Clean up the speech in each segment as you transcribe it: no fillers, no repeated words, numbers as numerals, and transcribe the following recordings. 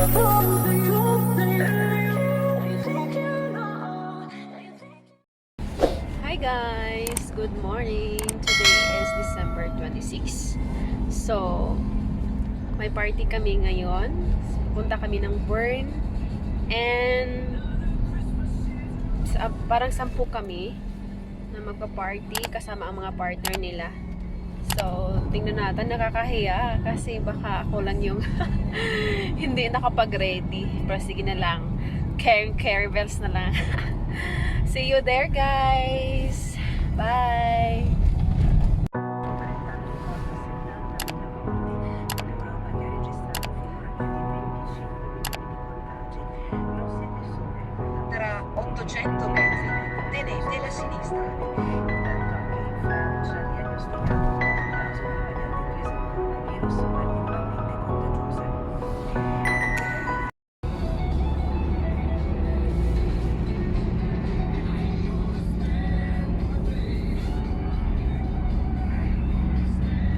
Hi guys! Good morning! Today is December 26. So, may party kami ngayon. Punta kami ng Bern. And parang 10 kami na magpa-party kasama ang mga partner nila. So, tingnan natin, nakakahiya kasi baka ako lang yung hindi nakapag-ready. Pero sige na lang. Carry bells na lang. See you there, guys. Bye. Tra 800 metri, tenete la sinistra. Intanto anche in Francia diagnosticato un caso di variante 3 coronavirus particolarmente contagiosa.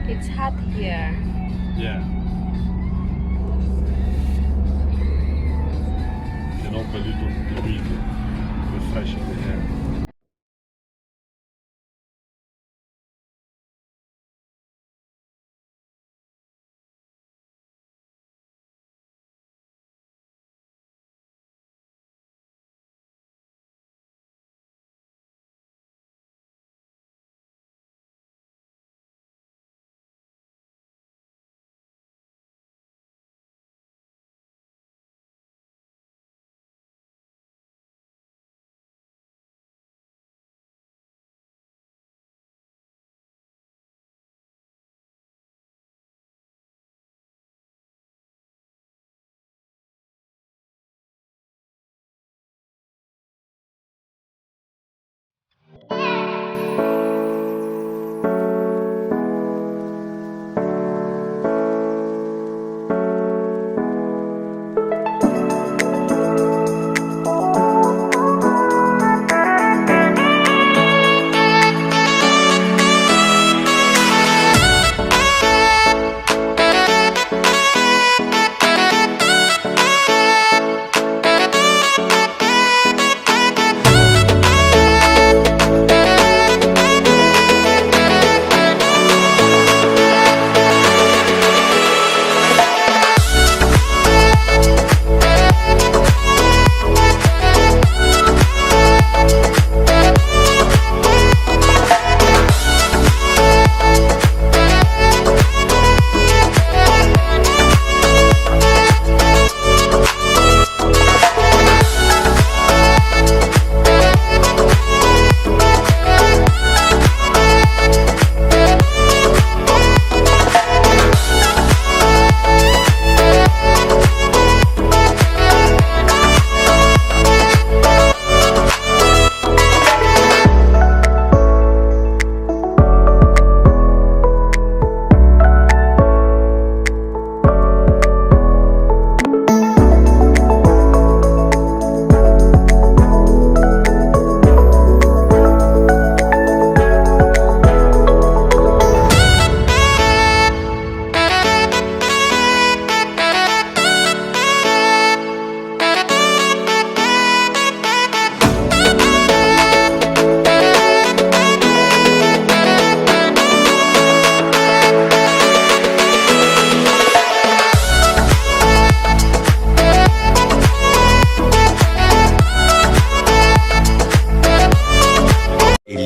It's hot here. Yeah. They don't pollute the weed with fresh in the air.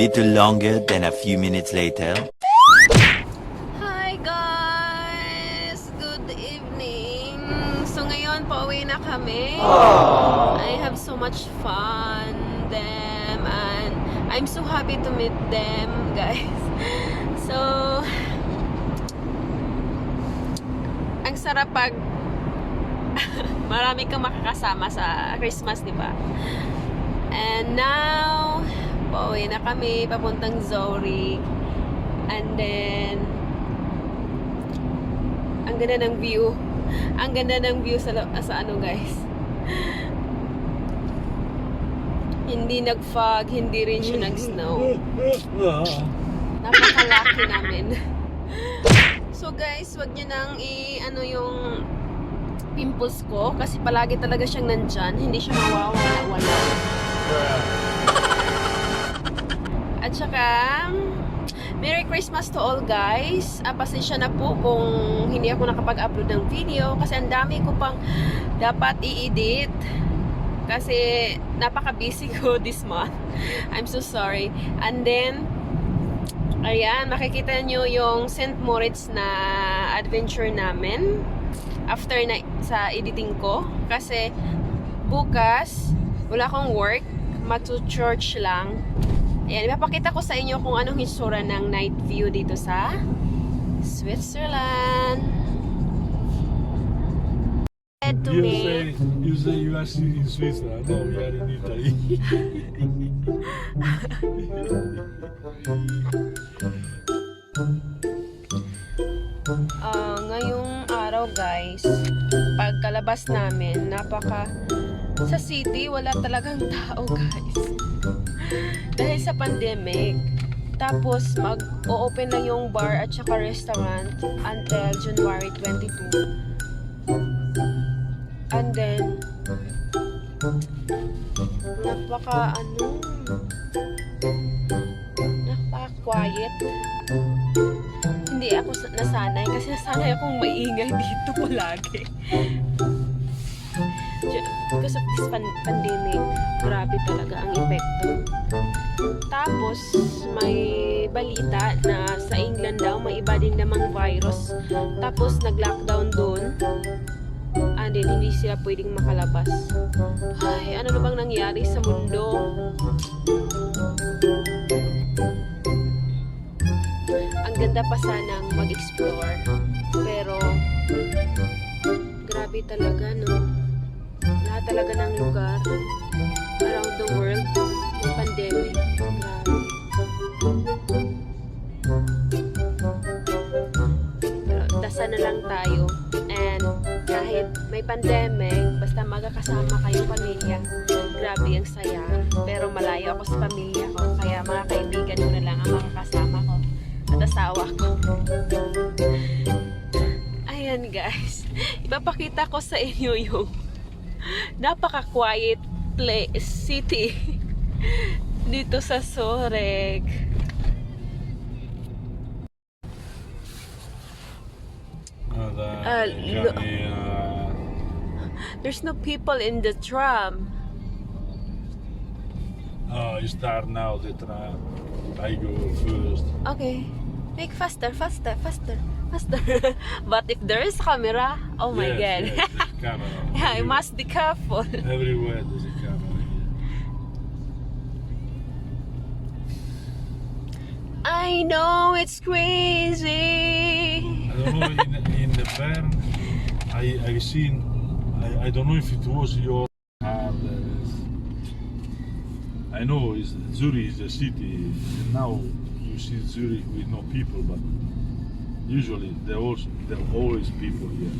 Little longer than a few minutes later. Hi guys! Good evening! So ngayon, pauwi na kami. I have so much fun them and I'm so happy to meet them, guys. So, ang sarap pag marami kang makakasama sa Christmas, di ba? And now, pauwi na kami, papuntang Zurich. And then, ang ganda ng view. Ang ganda ng view sa ano, guys. Hindi nag-fog, hindi rin siya nag-snow. Napaka-lucky namin. So guys, wag niyo nang ano yung pimples ko kasi palagi talaga siyang nandyan. Hindi siya mawawala-wala. At saka, Merry Christmas to all guys. Pasensya na po kung hindi ako nakapag-upload ng video kasi ang dami ko pang dapat i-edit. Kasi napaka-busy ko this month. I'm so sorry. And then, ayan, makikita nyo yung St. Moritz na adventure namin after na sa editing ko. Kasi bukas, wala akong work. Matu-church lang. Ayan, ipapakita ko sa inyo kung anong hitsura ng night view dito sa Switzerland. To me. You say you are in Switzerland. No, we are in Italy. Ngayong araw guys, pagkalabas namin, sa city, wala talagang tao guys. Dahil sa pandemic. Tapos, mag-o-open lang yung bar at saka restaurant until January 22. And then, napaka-quiet. Hindi ako nasanay kasi nasanay akong maingay dito palagi. Because of this pandemic, grabe talaga ang epekto. Tapos, may balita na sa England daw, may iba din namang virus. Tapos, nag-lockdown doon. And then, hindi sila pwedeng makalabas. Ay, ano na bang nangyari sa mundo? Ang ganda pa sanang mag-explore. Pero, grabe talaga, no? Lahat talaga ng lugar around the world yung pandemic. Grabe. Pero dasal na lang tayo. And kahit may pandemic, basta magkakasama kayong pamilya, grabe ang saya. Pero malayo ako sa pamilya ko, kaya mga kaibigan ko na lang ang makakasama ko at asawa ko. Ayan guys, ipapakita ko sa inyo yung napaka-quiet city dito sa Zurich. There's no people in the tram. You start now the tram. I go first. Okay. Make faster. But if there is camera, oh my god. Yes, there's camera. Yeah, you must be careful. Everywhere there's a camera. I know it's crazy. I don't know, in the Bern, I seen, I don't know if it was your, I know Zurich is a city, and now you see Zurich with no people, but usually there are always people here.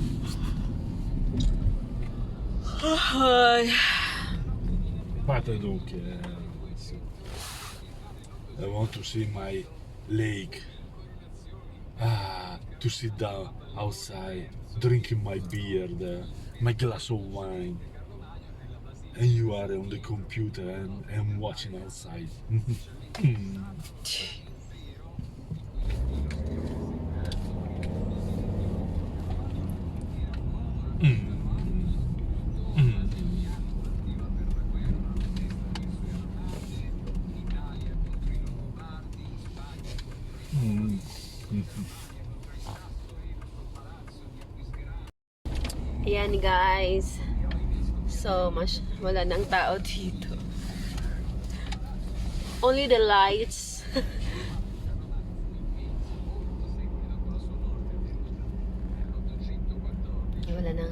But I don't care. I want to see my lake. To sit down outside, drinking my beer there, my glass of wine. And you are on the computer and watching outside. Ayan guys. So, wala nang tao dito. Only the lights. Wala nang